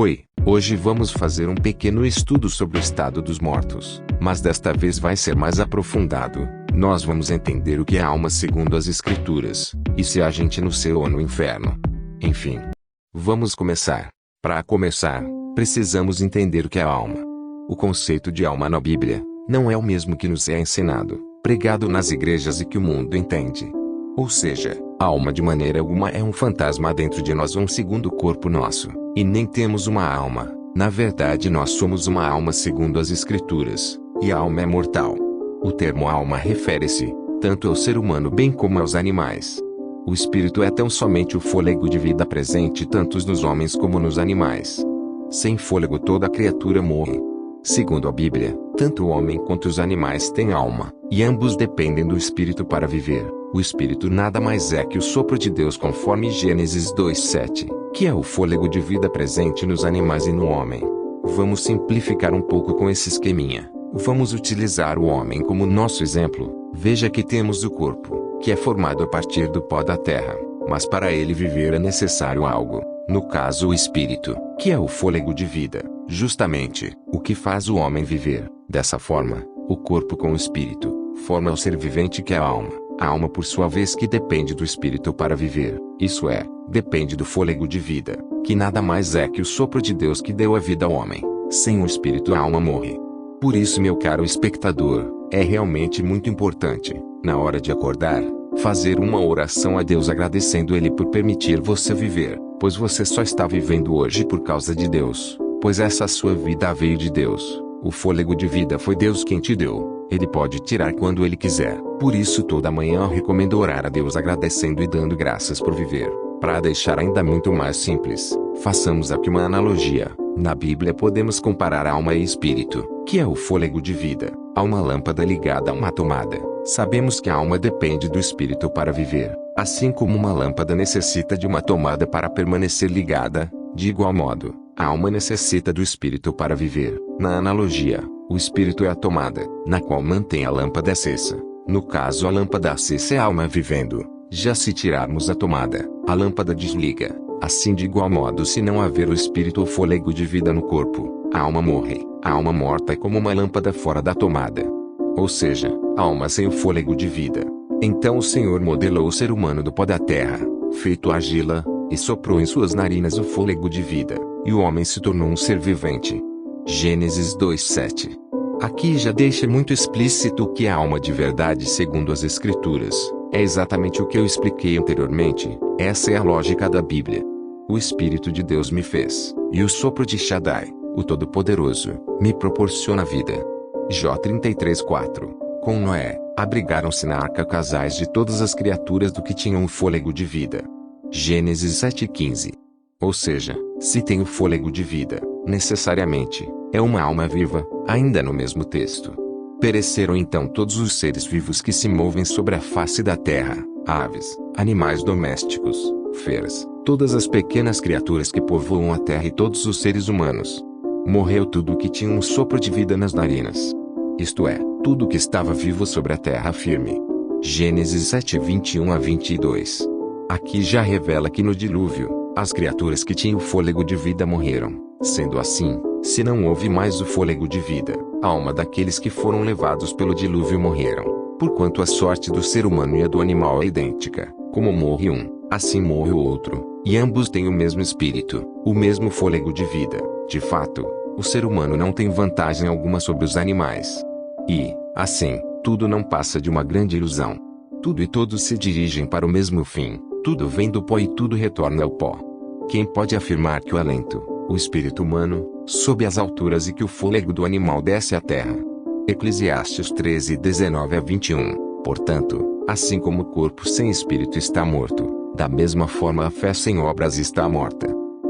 Oi, hoje vamos fazer um pequeno estudo sobre o estado dos mortos, mas desta vez vai ser mais aprofundado. Nós vamos entender o que é alma segundo as Escrituras, e se há gente no céu ou no inferno. Enfim, vamos começar. Para começar, precisamos entender o que é alma. O conceito de alma na Bíblia não é o mesmo que nos é ensinado, pregado nas igrejas e que o mundo entende. Ou seja, a alma de maneira alguma é um fantasma dentro de nós ou um segundo corpo nosso, e nem temos uma alma. Na verdade, nós somos uma alma segundo as Escrituras, e a alma é mortal. O termo alma refere-se tanto ao ser humano bem como aos animais. O espírito é tão somente o fôlego de vida presente tanto nos homens como nos animais. Sem fôlego toda criatura morre. Segundo a Bíblia, tanto o homem quanto os animais têm alma, e ambos dependem do espírito para viver. O espírito nada mais é que o sopro de Deus conforme Gênesis 2:7, que é o fôlego de vida presente nos animais e no homem. Vamos simplificar um pouco com esse esqueminha. Vamos utilizar o homem como nosso exemplo. Veja que temos o corpo, que é formado a partir do pó da terra, mas para ele viver é necessário algo, no caso o espírito, que é o fôlego de vida, justamente o que faz o homem viver. Dessa forma, o corpo com o espírito forma o ser vivente que é a alma. A alma por sua vez que depende do espírito para viver, isso é, depende do fôlego de vida, que nada mais é que o sopro de Deus que deu a vida ao homem. Sem o espírito a alma morre. Por isso, meu caro espectador, é realmente muito importante, na hora de acordar, fazer uma oração a Deus agradecendo Ele por permitir você viver, pois você só está vivendo hoje por causa de Deus, pois essa sua vida veio de Deus. O fôlego de vida foi Deus quem te deu. Ele pode tirar quando Ele quiser. Por isso toda manhã eu recomendo orar a Deus agradecendo e dando graças por viver. Para deixar ainda muito mais simples, façamos aqui uma analogia. Na Bíblia podemos comparar alma e espírito, que é o fôlego de vida, a uma lâmpada ligada a uma tomada. Sabemos que a alma depende do espírito para viver, assim como uma lâmpada necessita de uma tomada para permanecer ligada. De igual modo, a alma necessita do espírito para viver. Na analogia, o espírito é a tomada, na qual mantém a lâmpada acesa. No caso, a lâmpada acesa é a alma vivendo. Já se tirarmos a tomada, a lâmpada desliga. Assim, de igual modo, se não haver o espírito ou fôlego de vida no corpo, a alma morre. A alma morta é como uma lâmpada fora da tomada. Ou seja, a alma sem o fôlego de vida. Então o Senhor modelou o ser humano do pó da terra, feito argila, e soprou em suas narinas o fôlego de vida, e o homem se tornou um ser vivente. Gênesis 2:7. Aqui já deixa muito explícito o que é a alma de verdade segundo as Escrituras. É exatamente o que eu expliquei anteriormente. Essa é a lógica da Bíblia. O Espírito de Deus me fez, e o sopro de Shaddai, o Todo-Poderoso, me proporciona vida. Jó 33:4. Com Noé, abrigaram-se na arca casais de todas as criaturas do que tinham o fôlego de vida. Gênesis 7:15. Ou seja, se tem o fôlego de vida, necessariamente, é uma alma viva, ainda no mesmo texto. Pereceram então todos os seres vivos que se movem sobre a face da terra, aves, animais domésticos, feras, todas as pequenas criaturas que povoam a terra e todos os seres humanos. Morreu tudo o que tinha um sopro de vida nas narinas. Isto é, tudo que estava vivo sobre a terra firme. Gênesis 7:21-22. Aqui já revela que no dilúvio, as criaturas que tinham o fôlego de vida morreram. Sendo assim, se não houve mais o fôlego de vida, a alma daqueles que foram levados pelo dilúvio morreram. Porquanto a sorte do ser humano e a do animal é idêntica, como morre um, assim morre o outro, e ambos têm o mesmo espírito, o mesmo fôlego de vida. De fato, o ser humano não tem vantagem alguma sobre os animais. E, assim, tudo não passa de uma grande ilusão. Tudo e todos se dirigem para o mesmo fim, tudo vem do pó e tudo retorna ao pó. Quem pode afirmar que o alento, o espírito humano, sobe às alturas e que o fôlego do animal desce à terra? Eclesiastes 13:19-21. Portanto, assim como o corpo sem espírito está morto, da mesma forma a fé sem obras está morta.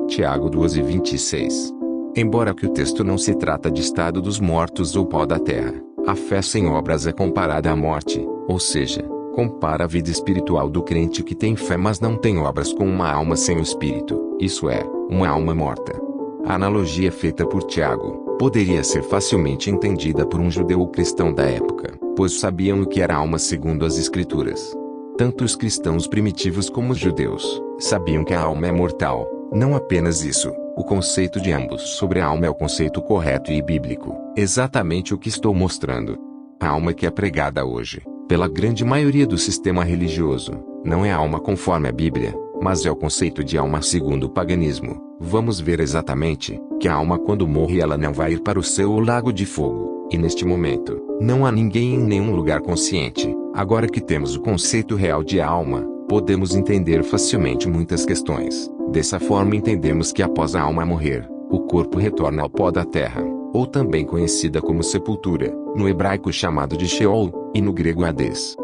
Tiago 2:26. Embora que o texto não se trata de estado dos mortos ou pó da terra, a fé sem obras é comparada à morte, ou seja, compara a vida espiritual do crente que tem fé mas não tem obras com uma alma sem o espírito, isso é, uma alma morta. A analogia feita por Tiago poderia ser facilmente entendida por um judeu ou cristão da época, pois sabiam o que era alma segundo as Escrituras. Tanto os cristãos primitivos como os judeus sabiam que a alma é mortal. Não apenas isso, O conceito de ambos sobre a alma é o conceito correto e bíblico, exatamente o que estou mostrando. A alma que é pregada hoje, pela grande maioria do sistema religioso, não é a alma conforme a Bíblia, mas é o conceito de alma segundo o paganismo. Vamos ver exatamente que a alma quando morre ela não vai ir para o céu ou lago de fogo, e neste momento, não há ninguém em nenhum lugar consciente. Agora que temos o conceito real de alma, podemos entender facilmente muitas questões. Dessa forma entendemos que após a alma morrer, o corpo retorna ao pó da terra, ou também conhecida como sepultura, no hebraico chamado de Sheol, e no grego Hades.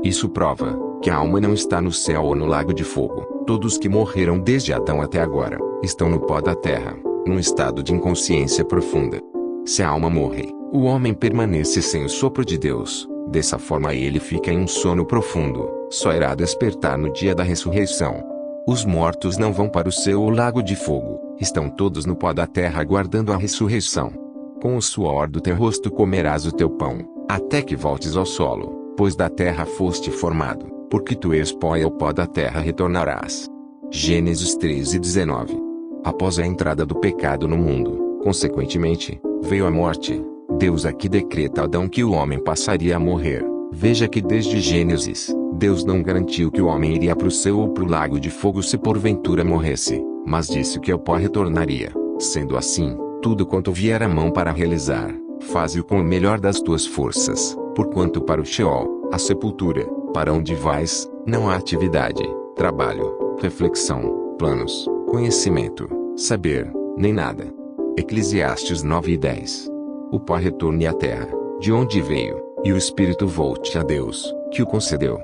Isso prova que a alma não está no céu ou no lago de fogo. Todos que morreram desde Adão até agora, estão no pó da terra, num estado de inconsciência profunda. Se a alma morre, o homem permanece sem o sopro de Deus. Dessa forma ele fica em um sono profundo, só irá despertar no dia da ressurreição. Os mortos não vão para o céu ou lago de fogo, estão todos no pó da terra aguardando a ressurreição. Com o suor do teu rosto comerás o teu pão, até que voltes ao solo, pois da terra foste formado, porque tu és pó e ao pó da terra retornarás. Gênesis 13:19. Após a entrada do pecado no mundo, consequentemente, veio a morte. Deus aqui decreta a Adão que o homem passaria a morrer. Veja que desde Gênesis, Deus não garantiu que o homem iria para o céu ou para o lago de fogo se porventura morresse, mas disse que ao pó retornaria. Sendo assim, tudo quanto vier à mão para realizar, faze-o com o melhor das tuas forças, porquanto para o Sheol, a sepultura, para onde vais, não há atividade, trabalho, reflexão, planos, conhecimento, saber, nem nada. Eclesiastes 9:10. O pó retorne à terra, de onde veio, e o espírito volte a Deus, que o concedeu.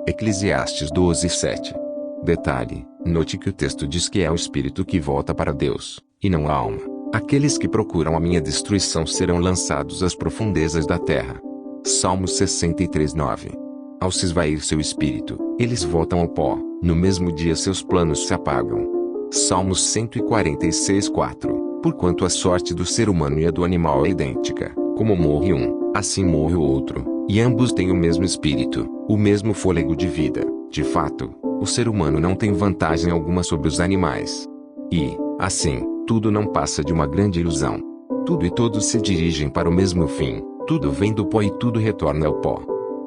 Eclesiastes 12:7. Detalhe, note que o texto diz que é o espírito que volta para Deus, e não a alma. Aqueles que procuram a minha destruição serão lançados às profundezas da terra. Salmos 63:9. Ao se esvair seu espírito, eles voltam ao pó, no mesmo dia seus planos se apagam. Salmos 146:4. Porquanto a sorte do ser humano e a do animal é idêntica, como morre um, assim morre o outro, e ambos têm o mesmo espírito, o mesmo fôlego de vida. De fato, o ser humano não tem vantagem alguma sobre os animais. E, assim, tudo não passa de uma grande ilusão. Tudo e todos se dirigem para o mesmo fim, tudo vem do pó e tudo retorna ao pó.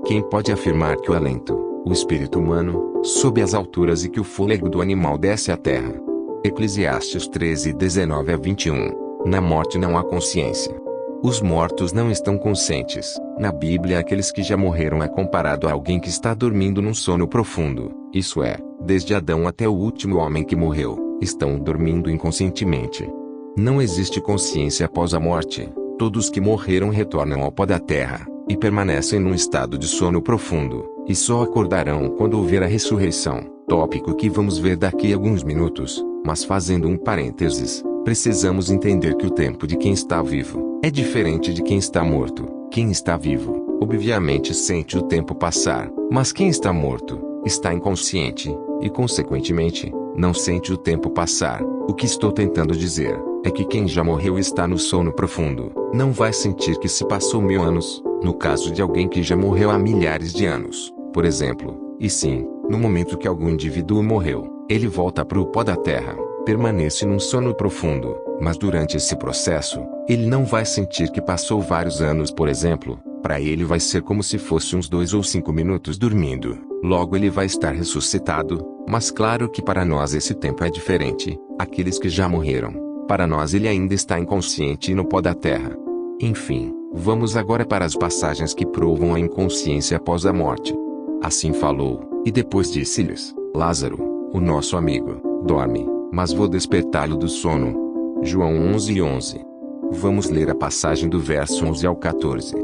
Quem pode afirmar que o alento, o espírito humano, sobe às alturas e que o fôlego do animal desce à terra? Eclesiastes 13:19-21. Na morte não há consciência. Os mortos não estão conscientes. Na Bíblia, aqueles que já morreram é comparado a alguém que está dormindo num sono profundo. Isso é, desde Adão até o último homem que morreu, estão dormindo inconscientemente. Não existe consciência após a morte. Todos que morreram retornam ao pó da terra, e permanecem num estado de sono profundo, e só acordarão quando houver a ressurreição, tópico que vamos ver daqui a alguns minutos. Mas fazendo um parênteses, precisamos entender que o tempo de quem está vivo é diferente de quem está morto. Quem está vivo, obviamente sente o tempo passar, mas quem está morto, está inconsciente, e consequentemente, não sente o tempo passar. O que estou tentando dizer, é que quem já morreu e está no sono profundo, não vai sentir que se passou 1000 anos, no caso de alguém que já morreu há milhares de anos, por exemplo, e sim, no momento que algum indivíduo morreu, ele volta para o pó da terra, permanece num sono profundo, mas durante esse processo, ele não vai sentir que passou vários anos, por exemplo. Para ele vai ser como se fosse uns 2 ou 5 minutos dormindo, logo ele vai estar ressuscitado, mas claro que para nós esse tempo é diferente, aqueles que já morreram, para nós ele ainda está inconsciente e no pó da terra. Enfim, vamos agora para as passagens que provam a inconsciência após a morte. Assim falou, e depois disse-lhes: Lázaro, o nosso amigo, dorme, mas vou despertá-lo do sono. João 11:11. Vamos ler a passagem do verso 11 ao 14.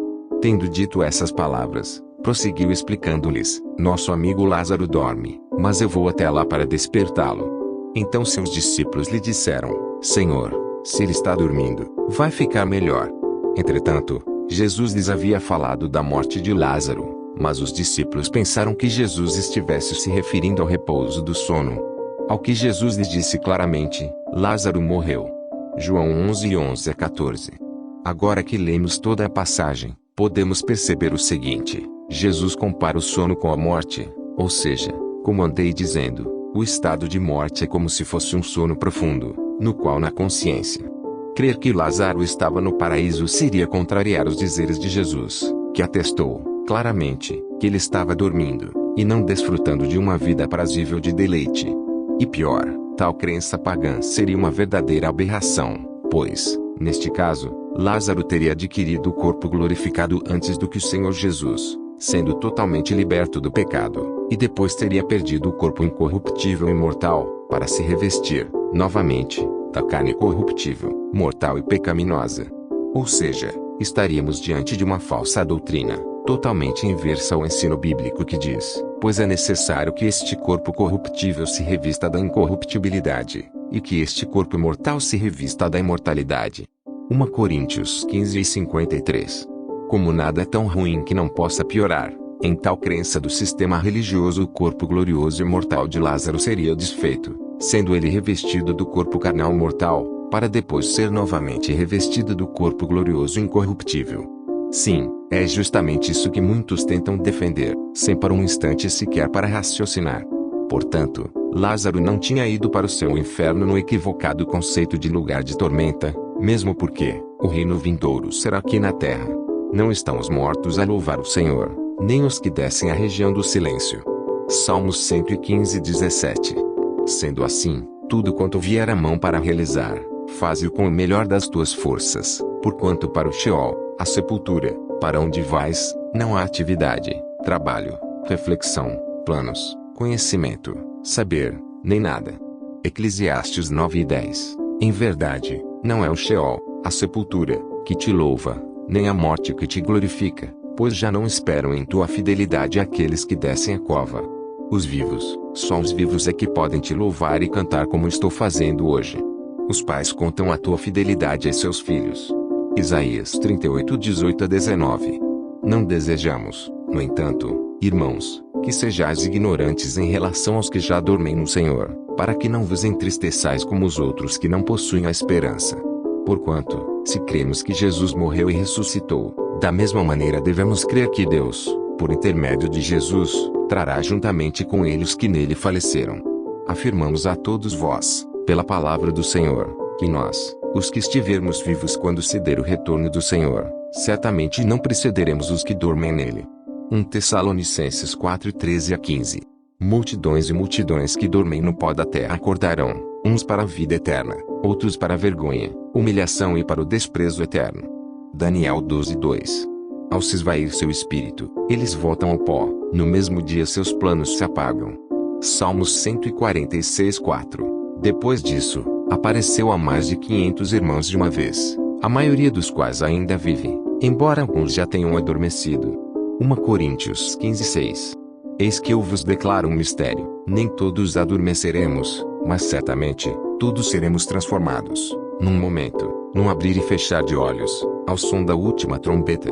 Tendo dito essas palavras, prosseguiu explicando-lhes: Nosso amigo Lázaro dorme, mas eu vou até lá para despertá-lo. Então seus discípulos lhe disseram: Senhor, se ele está dormindo, vai ficar melhor. Entretanto, Jesus lhes havia falado da morte de Lázaro, mas os discípulos pensaram que Jesus estivesse se referindo ao repouso do sono. Ao que Jesus lhes disse claramente: Lázaro morreu. João 11:11-14. Agora que lemos toda a passagem, podemos perceber o seguinte: Jesus compara o sono com a morte, ou seja, como andei dizendo, o estado de morte é como se fosse um sono profundo. no qual na consciência. Crer que Lázaro estava no paraíso seria contrariar os dizeres de Jesus, que atestou, claramente, que ele estava dormindo, e não desfrutando de uma vida aprazível de deleite. E pior, tal crença pagã seria uma verdadeira aberração, pois, neste caso, Lázaro teria adquirido o corpo glorificado antes do que o Senhor Jesus, sendo totalmente liberto do pecado, e depois teria perdido o corpo incorruptível e mortal, para se revestir, novamente, da carne corruptível, mortal e pecaminosa. Ou seja, estaríamos diante de uma falsa doutrina, totalmente inversa ao ensino bíblico que diz, pois é necessário que este corpo corruptível se revista da incorruptibilidade, e que este corpo mortal se revista da imortalidade. 1 Coríntios 15:53. Como nada é tão ruim que não possa piorar, em tal crença do sistema religioso o corpo glorioso e mortal de Lázaro seria desfeito, sendo ele revestido do corpo carnal mortal, para depois ser novamente revestido do corpo glorioso e incorruptível. Sim, é justamente isso que muitos tentam defender, sem por um instante sequer para raciocinar. Portanto, Lázaro não tinha ido para o seu inferno no equivocado conceito de lugar de tormenta, mesmo porque o reino vindouro será aqui na terra. Não estão os mortos a louvar o Senhor, nem os que descem à região do silêncio. Salmos 115:17. Sendo assim, tudo quanto vier à mão para realizar, faze-o com o melhor das tuas forças, porquanto para o Sheol, a sepultura, para onde vais, não há atividade, trabalho, reflexão, planos, conhecimento, saber, nem nada. Eclesiastes 9:10. Em verdade, não é o Sheol, a sepultura, que te louva, nem a morte que te glorifica, pois já não esperam em tua fidelidade aqueles que descem a cova. Os vivos, só os vivos é que podem te louvar e cantar como estou fazendo hoje. Os pais contam a tua fidelidade a seus filhos. Isaías 38:18-19. Não desejamos, no entanto, irmãos, que sejais ignorantes em relação aos que já dormem no Senhor, para que não vos entristeçais como os outros que não possuem a esperança. Porquanto, se cremos que Jesus morreu e ressuscitou, da mesma maneira devemos crer que Deus, por intermédio de Jesus, trará juntamente com ele os que nele faleceram. Afirmamos a todos vós, pela palavra do Senhor, que nós, os que estivermos vivos quando se der o retorno do Senhor, certamente não precederemos os que dormem nele. 1 Tessalonicenses 4:13-15. Multidões e multidões que dormem no pó da terra acordarão, uns para a vida eterna, outros para a vergonha, humilhação e para o desprezo eterno. Daniel 12:2. Ao se esvair seu espírito, eles voltam ao pó, no mesmo dia seus planos se apagam. Salmos 146:4. Depois disso, apareceu a mais de 500 irmãos de uma vez, a maioria dos quais ainda vive, embora alguns já tenham adormecido. 1 Coríntios 15:6. Eis que eu vos declaro um mistério, nem todos adormeceremos, mas certamente, todos seremos transformados, num momento, num abrir e fechar de olhos, ao som da última trombeta.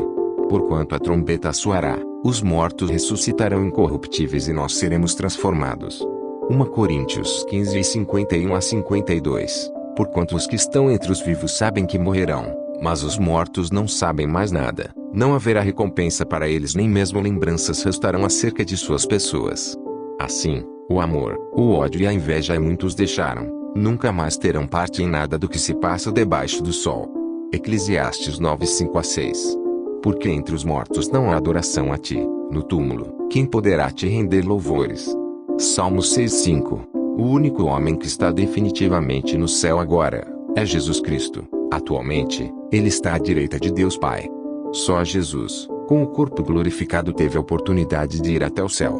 Porquanto a trombeta soará, os mortos ressuscitarão incorruptíveis e nós seremos transformados. 1 Coríntios 15:51-52. Porquanto os que estão entre os vivos sabem que morrerão, mas os mortos não sabem mais nada, não haverá recompensa para eles nem mesmo lembranças restarão acerca de suas pessoas. Assim, o amor, o ódio e a inveja muitos deixaram, nunca mais terão parte em nada do que se passa debaixo do sol. Eclesiastes 9:5-6. Porque entre os mortos não há adoração a ti, no túmulo, quem poderá te render louvores? Salmos 6:5. O único homem que está definitivamente no céu agora, é Jesus Cristo. Atualmente, ele está à direita de Deus Pai. Só Jesus, com o corpo glorificado teve a oportunidade de ir até o céu.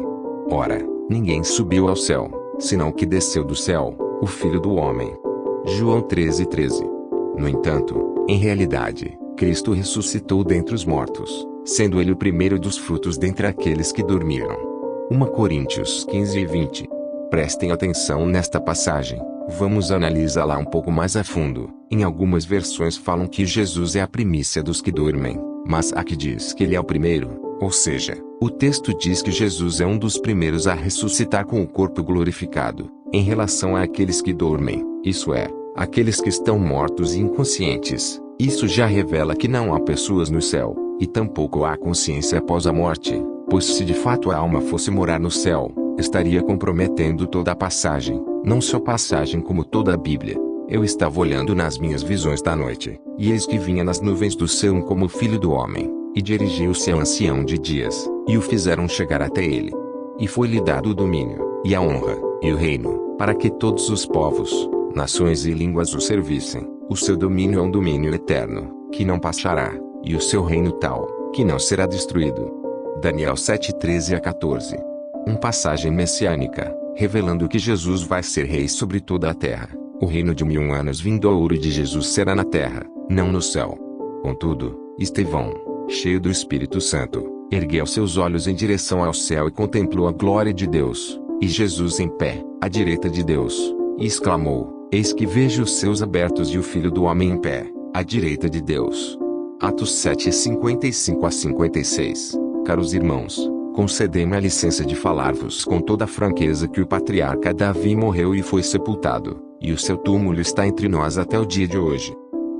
Ora, ninguém subiu ao céu, senão o que desceu do céu, o Filho do Homem. João 13:13. No entanto, em realidade, Cristo ressuscitou dentre os mortos, sendo ele o primeiro dos frutos dentre aqueles que dormiram. 1 Coríntios 15:20. Prestem atenção nesta passagem, vamos analisá-la um pouco mais a fundo. Em algumas versões falam que Jesus é a primícia dos que dormem, mas há que diz que ele é o primeiro, ou seja, o texto diz que Jesus é um dos primeiros a ressuscitar com o corpo glorificado, em relação àqueles que dormem, isso é, aqueles que estão mortos e inconscientes. Isso já revela que não há pessoas no céu, e tampouco há consciência após a morte, pois se de fato a alma fosse morar no céu, estaria comprometendo toda a passagem, não só a passagem como toda a Bíblia. Eu estava olhando nas minhas visões da noite, e eis que vinha nas nuvens do céu como filho do homem, e dirigiu-se ao ancião de dias, e o fizeram chegar até ele. E foi-lhe dado o domínio, e a honra, e o reino, para que todos os povos, nações e línguas o servissem. O seu domínio é um domínio eterno, que não passará, e o seu reino tal, que não será destruído. Daniel 7:13-14. Uma passagem messiânica, revelando que Jesus vai ser rei sobre toda a terra. O reino de 1000 anos vindouro de Jesus será na terra, não no céu. Contudo, Estevão, cheio do Espírito Santo, ergueu seus olhos em direção ao céu e contemplou a glória de Deus, e Jesus em pé, à direita de Deus, e exclamou: Eis que vejo os céus abertos e o Filho do Homem em pé, à direita de Deus. Atos 7:55-56. Caros irmãos, concedei-me a licença de falar-vos com toda a franqueza que o patriarca Davi morreu e foi sepultado, e o seu túmulo está entre nós até o dia de hoje.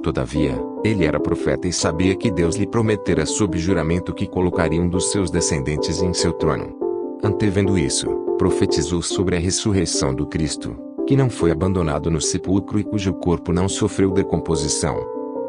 Todavia, ele era profeta e sabia que Deus lhe prometera sob juramento que colocaria um dos seus descendentes em seu trono. Antevendo isso, profetizou sobre a ressurreição do Cristo, que não foi abandonado no sepulcro e cujo corpo não sofreu decomposição.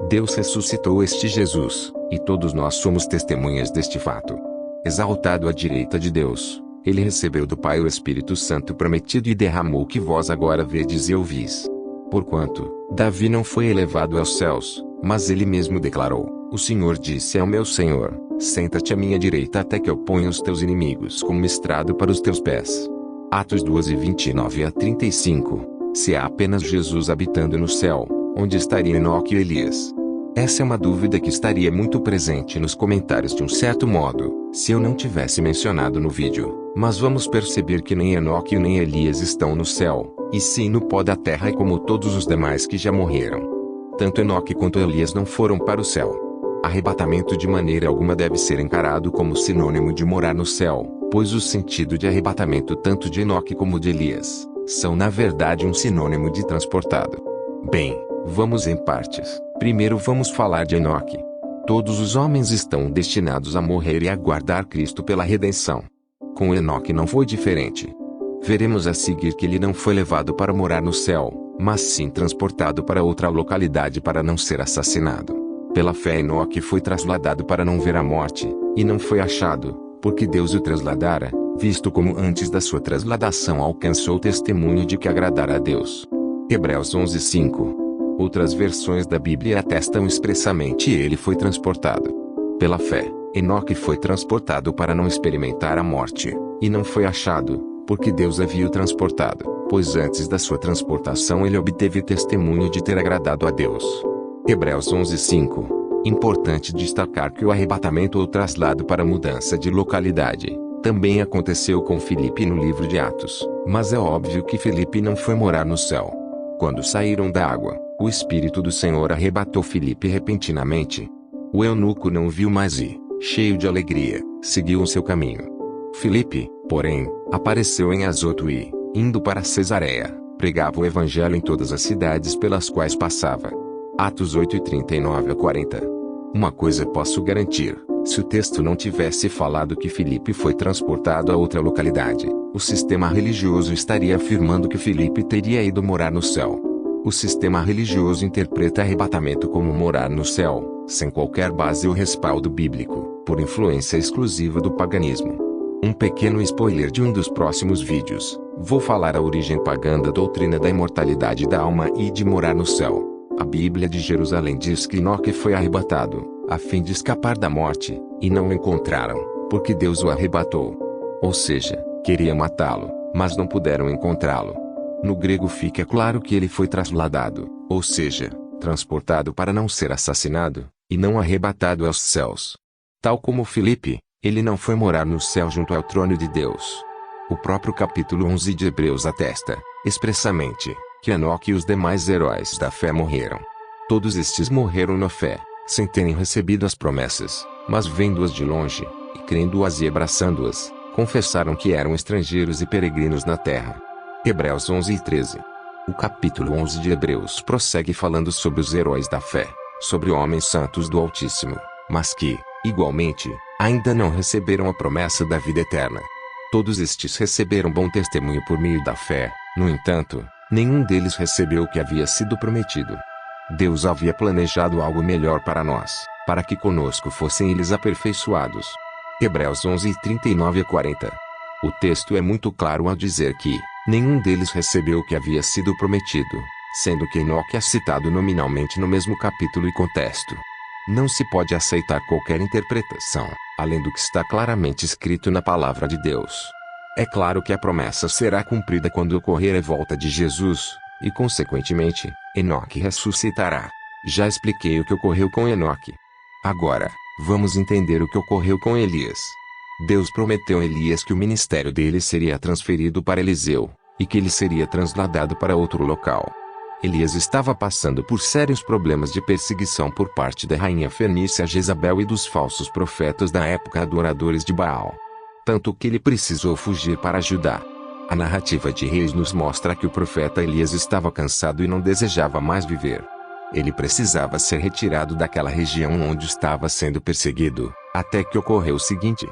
Deus ressuscitou este Jesus, e todos nós somos testemunhas deste fato. Exaltado à direita de Deus, ele recebeu do Pai o Espírito Santo prometido e derramou o que vós agora vedes e ouvis. Porquanto, Davi não foi elevado aos céus, mas ele mesmo declarou: O Senhor disse ao meu Senhor: Senta-te à minha direita até que eu ponha os teus inimigos como estrado para os teus pés. Atos 12:29-35. Se há apenas Jesus habitando no céu, onde estaria Enoque e Elias? Essa é uma dúvida que estaria muito presente nos comentários de um certo modo, se eu não tivesse mencionado no vídeo, mas vamos perceber que nem Enoque nem Elias estão no céu, e sim no pó da terra e como todos os demais que já morreram. Tanto Enoque quanto Elias não foram para o céu. Arrebatamento de maneira alguma deve ser encarado como sinônimo de morar no céu, pois o sentido de arrebatamento tanto de Enoque como de Elias, são na verdade um sinônimo de transportado. Bem, vamos em partes. Primeiro vamos falar de Enoque. Todos os homens estão destinados a morrer e aguardar Cristo pela redenção. Com Enoque não foi diferente. Veremos a seguir que ele não foi levado para morar no céu, mas sim transportado para outra localidade para não ser assassinado. Pela fé Enoque foi trasladado para não ver a morte, e não foi achado, porque Deus o trasladara, visto como antes da sua trasladação alcançou o testemunho de que agradara a Deus. Hebreus 11:5. Outras versões da Bíblia atestam expressamente ele foi transportado. Pela fé, Enoque foi transportado para não experimentar a morte, e não foi achado, porque Deus havia o transportado, pois antes da sua transportação ele obteve testemunho de ter agradado a Deus. Hebreus 11:5. Importante destacar que o arrebatamento ou traslado para mudança de localidade também aconteceu com Filipe no livro de Atos, mas é óbvio que Filipe não foi morar no céu. Quando saíram da água, o Espírito do Senhor arrebatou Filipe repentinamente. O eunuco não o viu mais e, cheio de alegria, seguiu o seu caminho. Filipe, porém, apareceu em Azoto e, indo para Cesareia, pregava o evangelho em todas as cidades pelas quais passava. Atos 8:39-40. Uma coisa posso garantir: se o texto não tivesse falado que Filipe foi transportado a outra localidade, o sistema religioso estaria afirmando que Filipe teria ido morar no céu. O sistema religioso interpreta arrebatamento como morar no céu, sem qualquer base ou respaldo bíblico, por influência exclusiva do paganismo. Um pequeno spoiler de um dos próximos vídeos: vou falar a origem pagã da doutrina da imortalidade da alma e de morar no céu. A Bíblia de Jerusalém diz que Enoque foi arrebatado, a fim de escapar da morte, e não o encontraram, porque Deus o arrebatou. Ou seja, queria matá-lo, mas não puderam encontrá-lo. No grego fica claro que ele foi trasladado, ou seja, transportado para não ser assassinado, e não arrebatado aos céus. Tal como Filipe, ele não foi morar no céu junto ao trono de Deus. O próprio capítulo 11 de Hebreus atesta, expressamente, que Enoque e os demais heróis da fé morreram. Todos estes morreram na fé, sem terem recebido as promessas, mas vendo-as de longe, e crendo-as e abraçando-as, confessaram que eram estrangeiros e peregrinos na terra. Hebreus 11:13. O capítulo 11 de Hebreus prossegue falando sobre os heróis da fé, sobre homens santos do Altíssimo, mas que, igualmente, ainda não receberam a promessa da vida eterna. Todos estes receberam bom testemunho por meio da fé, no entanto, Nenhum deles recebeu o que havia sido prometido. Deus havia planejado algo melhor para nós, para que conosco fossem eles aperfeiçoados. Hebreus 11, 39 a 40. O texto é muito claro ao dizer que nenhum deles recebeu o que havia sido prometido, sendo que Enoque é citado nominalmente no mesmo capítulo e contexto. Não se pode aceitar qualquer interpretação, além do que está claramente escrito na palavra de Deus. É claro que a promessa será cumprida quando ocorrer a volta de Jesus, e consequentemente, Enoque ressuscitará. Já expliquei o que ocorreu com Enoque. Agora, vamos entender o que ocorreu com Elias. Deus prometeu a Elias que o ministério dele seria transferido para Eliseu, e que ele seria trasladado para outro local. Elias estava passando por sérios problemas de perseguição por parte da rainha fenícia Jezabel e dos falsos profetas da época adoradores de Baal. Tanto que ele precisou fugir para Judá. A narrativa de Reis nos mostra que o profeta Elias estava cansado e não desejava mais viver. Ele precisava ser retirado daquela região onde estava sendo perseguido, até que ocorreu o seguinte.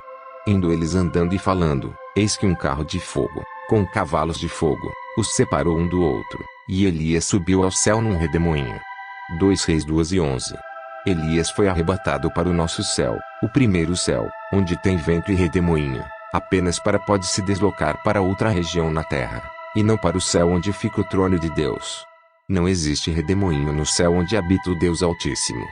Indo eles andando e falando, eis que um carro de fogo, com cavalos de fogo, os separou um do outro, e Elias subiu ao céu num redemoinho. 2 Reis 2:11. Elias foi arrebatado para o nosso céu, o primeiro céu, onde tem vento e redemoinho, apenas pode se deslocar para outra região na terra, e não para o céu onde fica o trono de Deus. Não existe redemoinho no céu onde habita o Deus Altíssimo.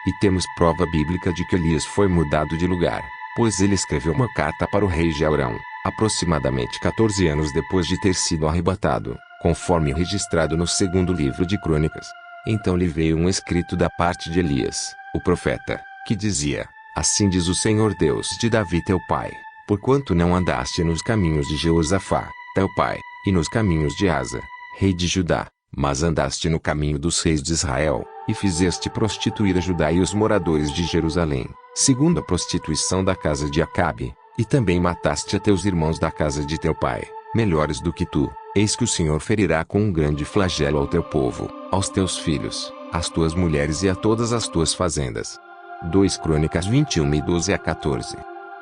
E temos prova bíblica de que Elias foi mudado de lugar, pois ele escreveu uma carta para o rei Jeorão, aproximadamente 14 anos depois de ter sido arrebatado, conforme registrado no segundo livro de Crônicas. Então lhe veio um escrito da parte de Elias, o profeta, que dizia: Assim diz o Senhor Deus de Davi teu pai, porquanto não andaste nos caminhos de Jeosafá, teu pai, e nos caminhos de Asa, rei de Judá, mas andaste no caminho dos reis de Israel, e fizeste prostituir a Judá e os moradores de Jerusalém, segundo a prostituição da casa de Acabe, e também mataste a teus irmãos da casa de teu pai, melhores do que tu. Eis que o Senhor ferirá com um grande flagelo ao teu povo, aos teus filhos, às tuas mulheres e a todas as tuas fazendas. 2 Crônicas 21 12 a 14.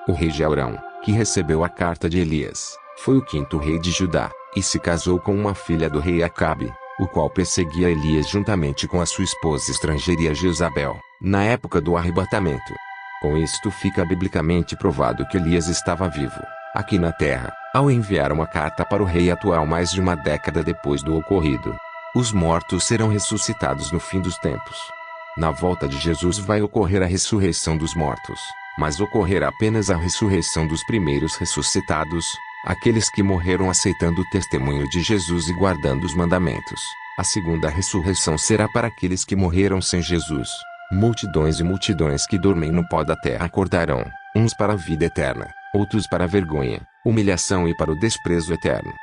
O rei Jeorão, que recebeu a carta de Elias, foi o quinto rei de Judá, e se casou com uma filha do rei Acabe, o qual perseguia Elias juntamente com a sua esposa estrangeira Jezabel, na época do arrebatamento. Com isto fica biblicamente provado que Elias estava vivo, aqui na terra, ao enviar uma carta para o rei atual mais de uma década depois do ocorrido. Os mortos serão ressuscitados no fim dos tempos. Na volta de Jesus vai ocorrer a ressurreição dos mortos, mas ocorrerá apenas a ressurreição dos primeiros ressuscitados, aqueles que morreram aceitando o testemunho de Jesus e guardando os mandamentos. A segunda ressurreição será para aqueles que morreram sem Jesus. Multidões e multidões que dormem no pó da terra acordarão, uns para a vida eterna, outros para a vergonha, humilhação e para o desprezo eterno.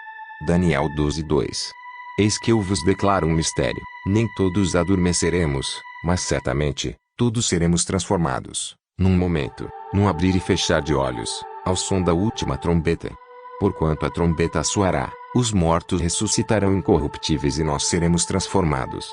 Daniel 12:2. Eis que eu vos declaro um mistério: nem todos adormeceremos, mas certamente, todos seremos transformados, num momento, num abrir e fechar de olhos, ao som da última trombeta. Porquanto a trombeta soará, os mortos ressuscitarão incorruptíveis e nós seremos transformados.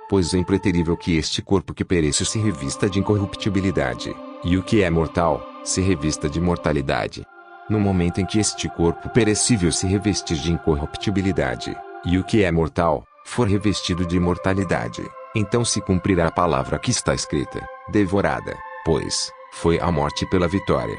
Pois é impreterível que este corpo que perece se revista de incorruptibilidade, e o que é mortal, se revista de mortalidade. No momento em que este corpo perecível se revestir de incorruptibilidade, e o que é mortal, for revestido de imortalidade, então se cumprirá a palavra que está escrita: devorada, pois, foi a morte pela vitória.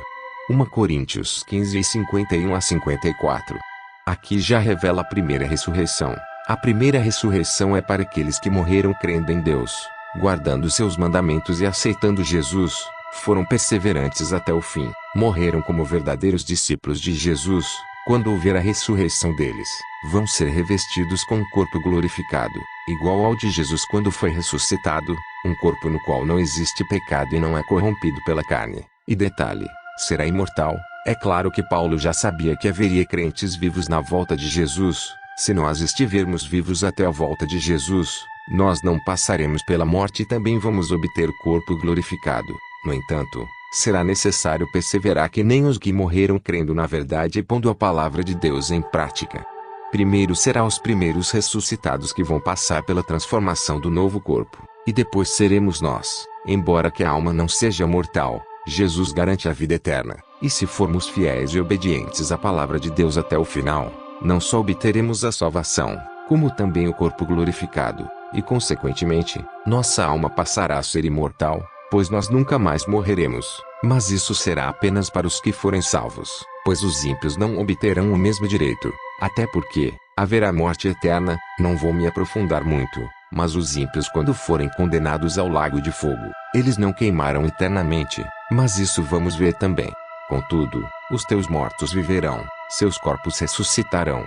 1 Coríntios 15 51 a 54. Aqui já revela a primeira ressurreição. A primeira ressurreição é para aqueles que morreram crendo em Deus, guardando seus mandamentos e aceitando Jesus, foram perseverantes até o fim, morreram como verdadeiros discípulos de Jesus. Quando houver a ressurreição deles, vão ser revestidos com um corpo glorificado, igual ao de Jesus quando foi ressuscitado, um corpo no qual não existe pecado e não é corrompido pela carne. E detalhe, será imortal. É claro que Paulo já sabia que haveria crentes vivos na volta de Jesus. Se nós estivermos vivos até a volta de Jesus, nós não passaremos pela morte e também vamos obter o corpo glorificado. No entanto, será necessário perseverar que nem os que morreram crendo na verdade e pondo a palavra de Deus em prática. Primeiro será os primeiros ressuscitados que vão passar pela transformação do novo corpo, e depois seremos nós. Embora que a alma não seja mortal, Jesus garante a vida eterna, e se formos fiéis e obedientes à palavra de Deus até o final, não só obteremos a salvação, como também o corpo glorificado, e consequentemente, nossa alma passará a ser imortal, pois nós nunca mais morreremos. Mas isso será apenas para os que forem salvos, pois os ímpios não obterão o mesmo direito, até porque haverá morte eterna. Não vou me aprofundar muito, mas os ímpios, quando forem condenados ao lago de fogo, eles não queimarão eternamente, mas isso vamos ver também. Contudo, os teus mortos viverão, seus corpos ressuscitarão.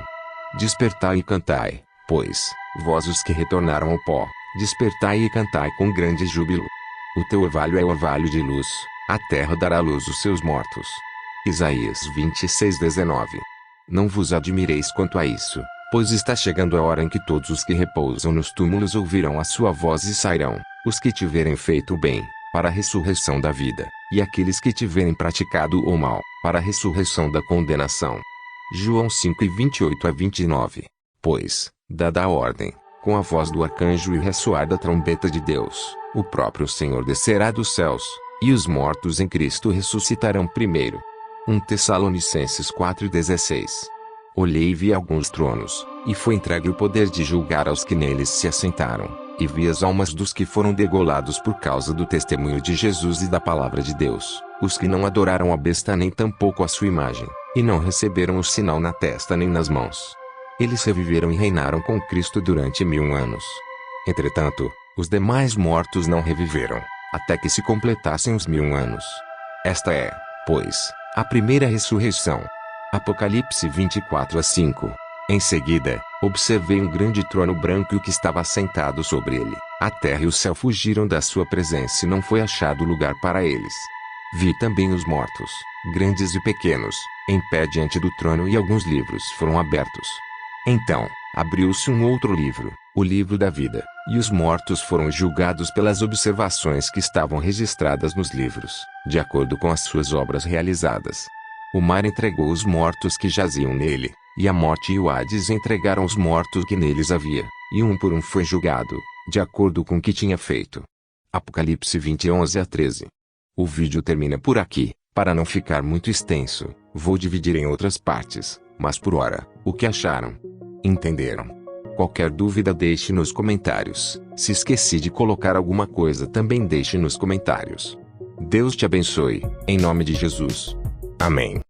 Despertai e cantai, pois, vós os que retornaram ao pó, despertai e cantai com grande júbilo. O teu orvalho é orvalho de luz, a terra dará à luz os seus mortos. Isaías 26:19. Não vos admireis quanto a isso, pois está chegando a hora em que todos os que repousam nos túmulos ouvirão a sua voz e sairão, os que tiverem feito o bem, para a ressurreição da vida, e aqueles que tiverem praticado o mal, para a ressurreição da condenação. João 5:28-29. Pois, dada a ordem, com a voz do arcanjo e o ressoar da trombeta de Deus, o próprio Senhor descerá dos céus, e os mortos em Cristo ressuscitarão primeiro. 1 Tessalonicenses 4:16. Olhei e vi alguns tronos, e foi entregue o poder de julgar aos que neles se assentaram, e vi as almas dos que foram degolados por causa do testemunho de Jesus e da palavra de Deus, os que não adoraram a besta nem tampouco a sua imagem, e não receberam o sinal na testa nem nas mãos. Eles reviveram e reinaram com Cristo durante 1000 anos. Entretanto, os demais mortos não reviveram, até que se completassem os 1000 anos. Esta é, pois, a primeira ressurreição. Apocalipse 24:5. Em seguida, observei um grande trono branco e o que estava assentado sobre ele. A terra e o céu fugiram da sua presença e não foi achado lugar para eles. Vi também os mortos, grandes e pequenos, em pé diante do trono, e alguns livros foram abertos. Então, abriu-se um outro livro, o livro da vida, e os mortos foram julgados pelas observações que estavam registradas nos livros, de acordo com as suas obras realizadas. O mar entregou os mortos que jaziam nele, e a morte e o Hades entregaram os mortos que neles havia, e um por um foi julgado, de acordo com o que tinha feito. Apocalipse 20:11-13. O vídeo termina por aqui. Para não ficar muito extenso, vou dividir em outras partes, mas por hora, o que acharam? Entenderam? Qualquer dúvida deixe nos comentários. Se esqueci de colocar alguma coisa também deixe nos comentários. Deus te abençoe, em nome de Jesus. Amém.